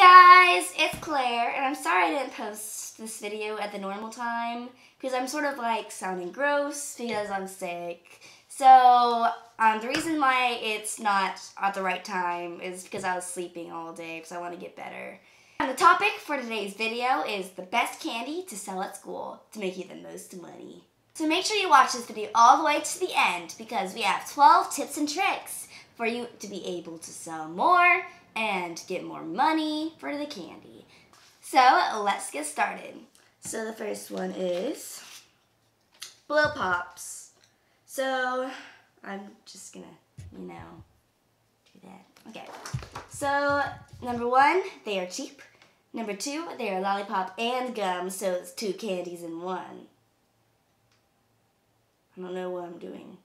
guys, it's Claire, and I'm sorry I didn't post this video at the normal time because I'm sort of like sounding gross because I'm sick. So the reason why it's not at the right time is because I was sleeping all day because I want to get better. And the topic for today's video is the best candy to sell at school to make you the most money. So make sure you watch this video all the way to the end because we have 12 tips and tricks for you to be able to sell more and get more money for the candy. So let's get started. So the first one is Blow Pops. So I'm just gonna, do that. Okay. So number one, they are cheap. Number two, they are lollipop and gum, so it's 2 candies in one. I don't know what I'm doing.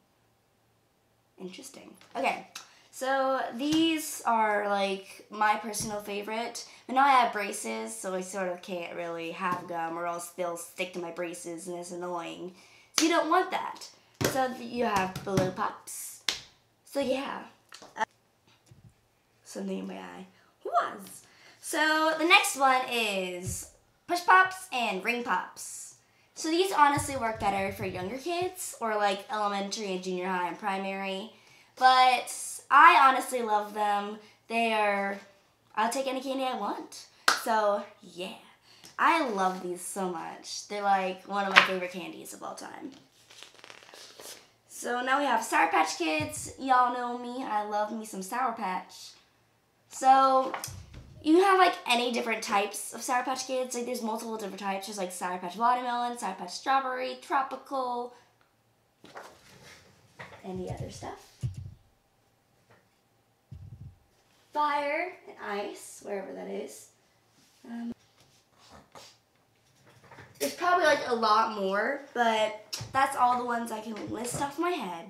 Interesting. Okay. So these are like my personal favorite, but now I have braces, so I sort of can't really have gum or else they'll stick to my braces and it's annoying. So you don't want that. So you have Blow Pops. So yeah. Something in my eye. Was. So the next one is Push Pops and Ring Pops. So these honestly work better for younger kids or like elementary and junior high and primary. But I honestly love them. I'll take any candy I want. So, yeah. I love these so much. They're like one of my favorite candies of all time. So now we have Sour Patch Kids. Y'all know me. I love me some Sour Patch. So, you have like any different types of Sour Patch Kids. Like there's multiple different types. There's like Sour Patch Watermelon, Sour Patch Strawberry, Tropical, and the other stuff. Fire and ice, wherever that is. There's probably like a lot more, but that's all the ones I can list off my head.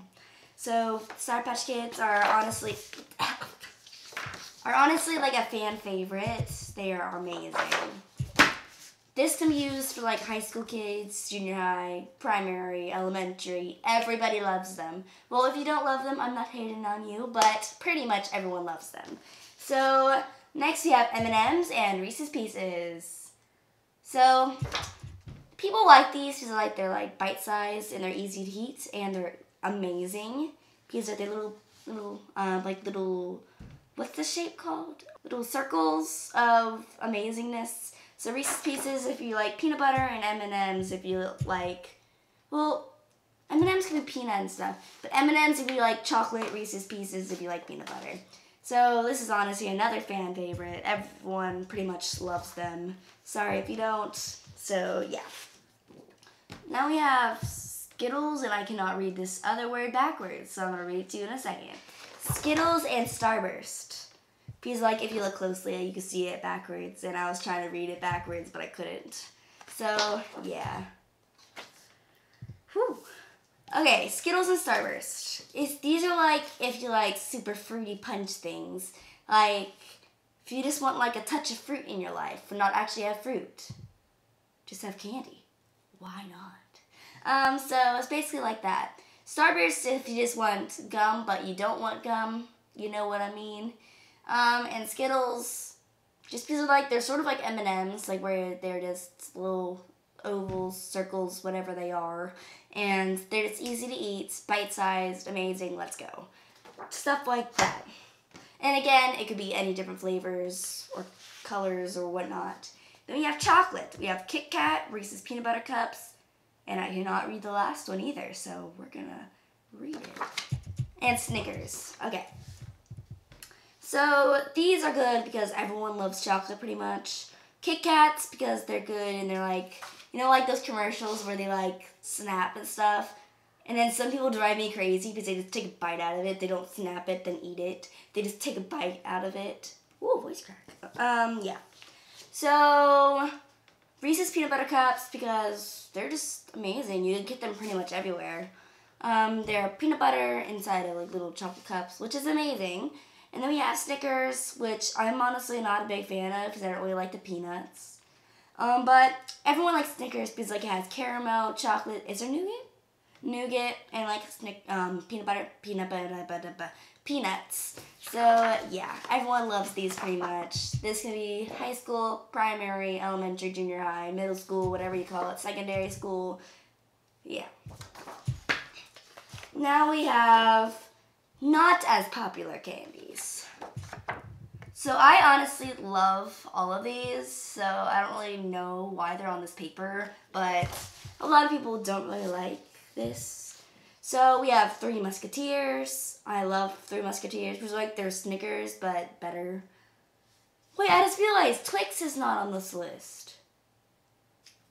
So Sour Patch Kids are honestly like a fan favorite. They are amazing. This can be used for like high school kids, junior high, primary, elementary. Everybody loves them. Well, if you don't love them, I'm not hating on you, but pretty much everyone loves them. So next we have M&M's and Reese's Pieces. So people like these because they're like bite-sized and they're easy to eat and they're amazing. These are the little, what's the shape called? Little circles of amazingness. So Reese's Pieces if you like peanut butter, and M&M's if you like, well, M&M's can be peanut and stuff, but M&M's if you like chocolate, Reese's Pieces if you like peanut butter. So this is honestly another fan favorite. Everyone pretty much loves them. Sorry if you don't. So yeah. Now we have Skittles, and I cannot read this other word backwards, so I'm going to read it to you in a second. Skittles and Starburst. Because like if you look closely, you can see it backwards, and I was trying to read it backwards, but I couldn't. So yeah. Whew. Okay, Skittles and Starburst. These are like if you like super fruity punch things. Like if you just want like a touch of fruit in your life, but not actually have fruit. Just have candy. Why not? So it's basically like that. Starburst if you just want gum, but you don't want gum. You know what I mean? And Skittles, just because they're sort of like M&M's, like where they're just little ovals, circles, whatever they are, and they're just easy to eat, bite-sized, amazing, let's go. Stuff like that. And again, it could be any different flavors or colors or whatnot. Then we have chocolate. We have Kit Kat, Reese's Peanut Butter Cups, and I cannot read the last one either, so we're gonna read it. And Snickers. Okay. So these are good because everyone loves chocolate pretty much. Kit Kats because they're good and they're like, like those commercials where they like snap and stuff. And then some people drive me crazy because they just take a bite out of it. They don't snap it, then eat it. They just take a bite out of it. Ooh, voice crack. Yeah. So Reese's Peanut Butter Cups because they're just amazing. You can get them pretty much everywhere. They're peanut butter inside of like little chocolate cups, which is amazing. And then we have Snickers, which I'm honestly not a big fan of because I don't really like the peanuts. But everyone likes Snickers because like it has caramel, chocolate. Is there nougat? Nougat and like peanut butter, peanuts. So yeah, everyone loves these pretty much. This can be high school, primary, elementary, junior high, middle school, whatever you call it, secondary school. Yeah. Now we have not as popular candies. So I honestly love all of these, so I don't really know why they're on this paper, but a lot of people don't really like this. So we have Three Musketeers. I love Three Musketeers because like they're Snickers, but better. Wait, I just realized Twix is not on this list.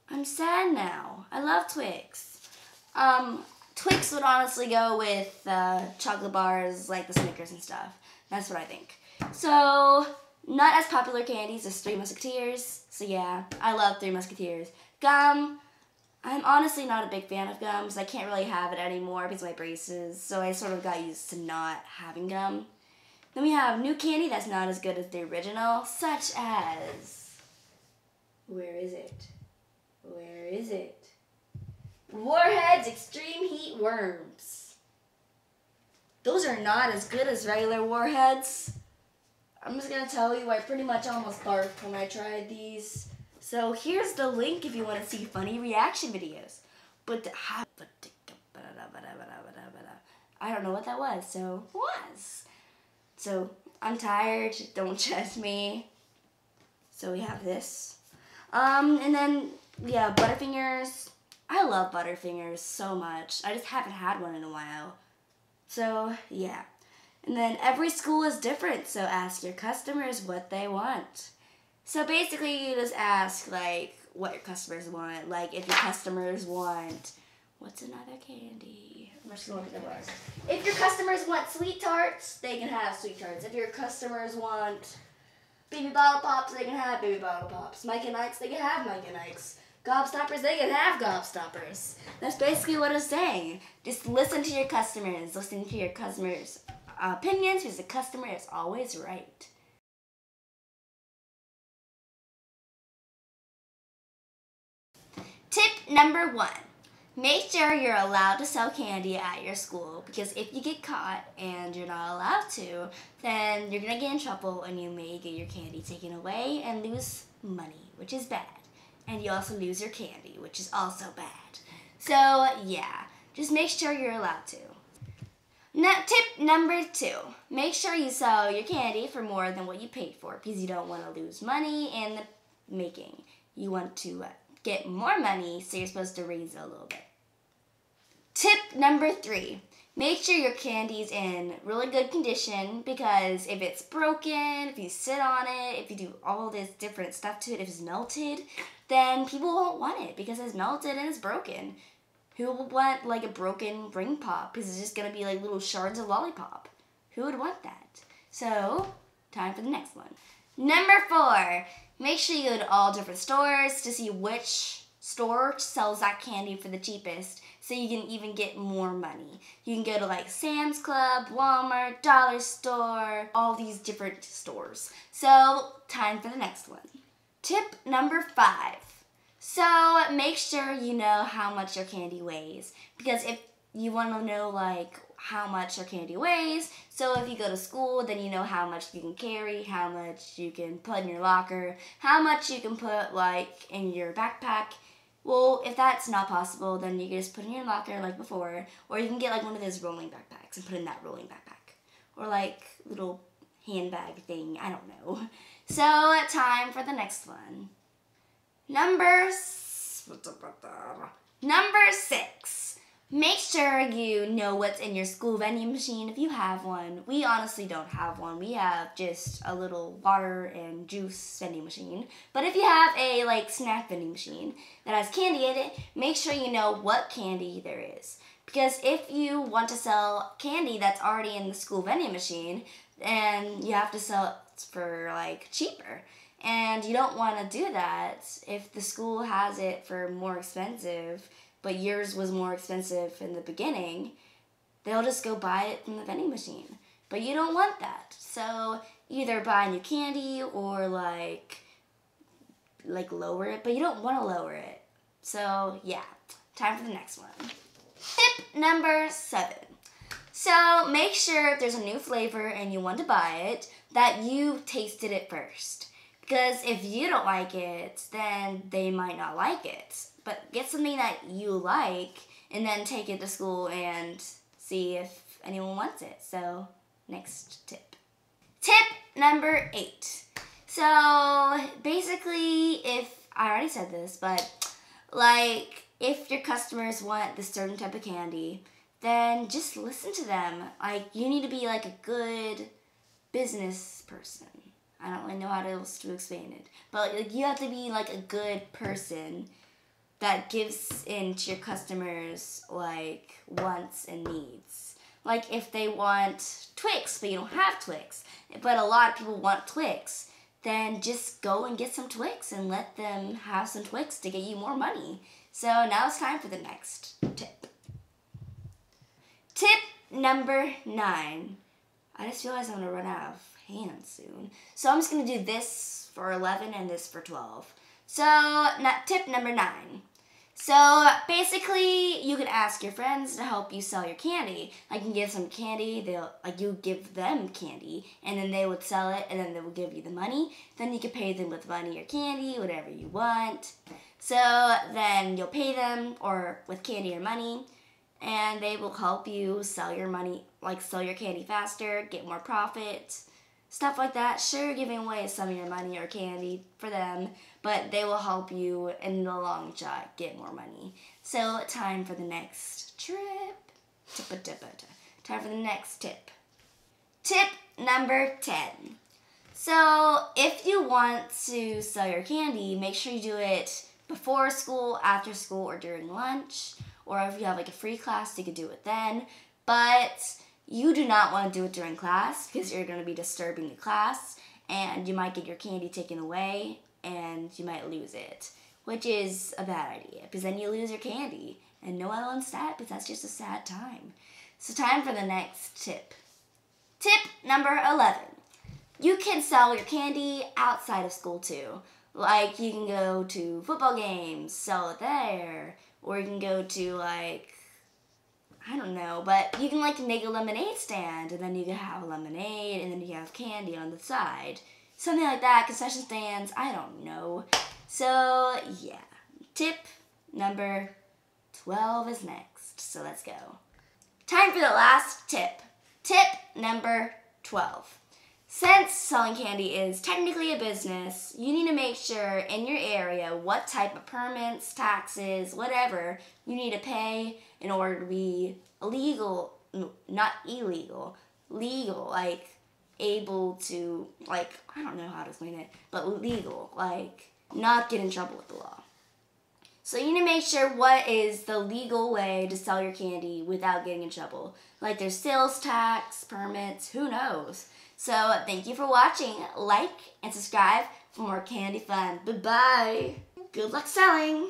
I'm sad now. I love Twix. Twix would honestly go with chocolate bars like the Snickers and stuff. That's what I think. So, not as popular candies as Three Musketeers. So yeah, I love Three Musketeers. Gum, I'm honestly not a big fan of gum because I can't really have it anymore because of my braces. So I sort of got used to not having gum. Then we have new candy that's not as good as the original, such as... Where is it? Where is it? Warheads Extreme Heat Worms. Those are not as good as regular Warheads. I'm just gonna tell you, I pretty much almost barfed when I tried these. So here's the link if you want to see funny reaction videos. But I don't know what that was, so it was. So I'm tired, don't judge me. So we have this. And then, yeah, Butterfingers. I love Butterfingers so much. I just haven't had one in a while. So, yeah. And then every school is different, so ask your customers what they want. So basically you just ask, like, what your customers want. Like, if your customers want, what's another candy? I'm just going to the bars. If your customers want Sweet Tarts, they can have Sweet Tarts. If your customers want Baby Bottle Pops, they can have Baby Bottle Pops. Mike and Ike's, they can have Mike and Ike's. Gobstoppers, they can have Gobstoppers. That's basically what it's saying. Just listen to your customers. Listen to your customers' opinions because the customer is always right. Tip number 1. Make sure you're allowed to sell candy at your school because if you get caught and you're not allowed to, then you're going to get in trouble and you may get your candy taken away and lose money, which is bad. And you also lose your candy, which is also bad. So, yeah, just make sure you're allowed to. Now, tip number 2. Make sure you sell your candy for more than what you paid for because you don't want to lose money in the making. You want to get more money, so you're supposed to raise it a little bit. Tip number 3. Make sure your candy's in really good condition because if it's broken, if you sit on it, if you do all this different stuff to it, if it's melted, then people won't want it because it's melted and it's broken. Who would want like a broken ring pop because it's just going to be like little shards of lollipop? Who would want that? So, time for the next one. Number 4. Make sure you go to all different stores to see which store sells that candy for the cheapest so you can even get more money. You can go to like Sam's Club, Walmart, Dollar Store, all these different stores. So, time for the next one. Tip number 5. So, make sure you know how much your candy weighs because if you want to know like how much your candy weighs, so if you go to school, then you know how much you can carry, how much you can put in your locker, how much you can put like in your backpack. Well, if that's not possible, then you can just put in your locker like before, or you can get like one of those rolling backpacks and put in that rolling backpack, or like little handbag thing, I don't know. So, time for the next one. Number 6. Make sure you know what's in your school vending machine if you have one. We honestly don't have one. We have just a little water and juice vending machine. But if you have a like snack vending machine that has candy in it, make sure you know what candy there is. Because if you want to sell candy that's already in the school vending machine, then you have to sell it for like cheaper. And you don't want to do that if the school has it for more expensive, but yours was more expensive in the beginning, they'll just go buy it from the vending machine. But you don't want that. So either buy new candy or like lower it, but you don't want to lower it. So yeah, time for the next one. Tip number 7. So make sure if there's a new flavor and you want to buy it, that you tasted it first. Because if you don't like it, then they might not like it. But get something that you like and then take it to school and see if anyone wants it. So next tip. Tip number 8. So basically, if I already said this, but like if your customers want this certain type of candy, then just listen to them. Like you need to be like a good business person. I don't really know how else to explain it, but like you have to be like a good person that gives in to your customers like wants and needs. Like if they want Twix, but you don't have Twix, but a lot of people want Twix, then just go and get some Twix and let them have some Twix to get you more money. So now it's time for the next tip. Tip number 9. I just realized I'm going to run out of hands soon. So I'm just going to do this for 11 and this for 12. So tip number 9. So basically, you can ask your friends to help you sell your candy. Like you can give some candy, you give them candy, and then they would sell it, and then they will give you the money. Then you can pay them with money or candy, whatever you want. So then you'll pay them or with candy or money, and they will help you sell your money, like sell your candy faster, get more profit, stuff like that. Sure, you're giving away some of your money or candy for them, but they will help you in the long shot get more money. So time for the next trip. Time for the next tip. Tip number 10. So if you want to sell your candy, make sure you do it before school, after school, or during lunch. Or if you have like a free class, you could do it then. But you do not want to do it during class because you're going to be disturbing the class and you might get your candy taken away and you might lose it, which is a bad idea because then you lose your candy and no one wants that because that's just a sad time. So time for the next tip. Tip number 11. You can sell your candy outside of school too. Like you can go to football games, sell it there, or you can go to like, I don't know, but you can like make a lemonade stand and then you can have lemonade and then you can have candy on the side. Something like that, concession stands, I don't know. So yeah, tip number 12 is next, so let's go. Time for the last tip. Tip number 12. Since selling candy is technically a business, you need to make sure in your area what type of permits, taxes, whatever you need to pay in order to be legal, not illegal, legal, like able to, like, I don't know how to explain it, but legal, like not get in trouble with the law. So you need to make sure what is the legal way to sell your candy without getting in trouble. Like there's sales tax, permits, who knows. So thank you for watching. Like and subscribe for more candy fun. Bye-bye. Good luck selling.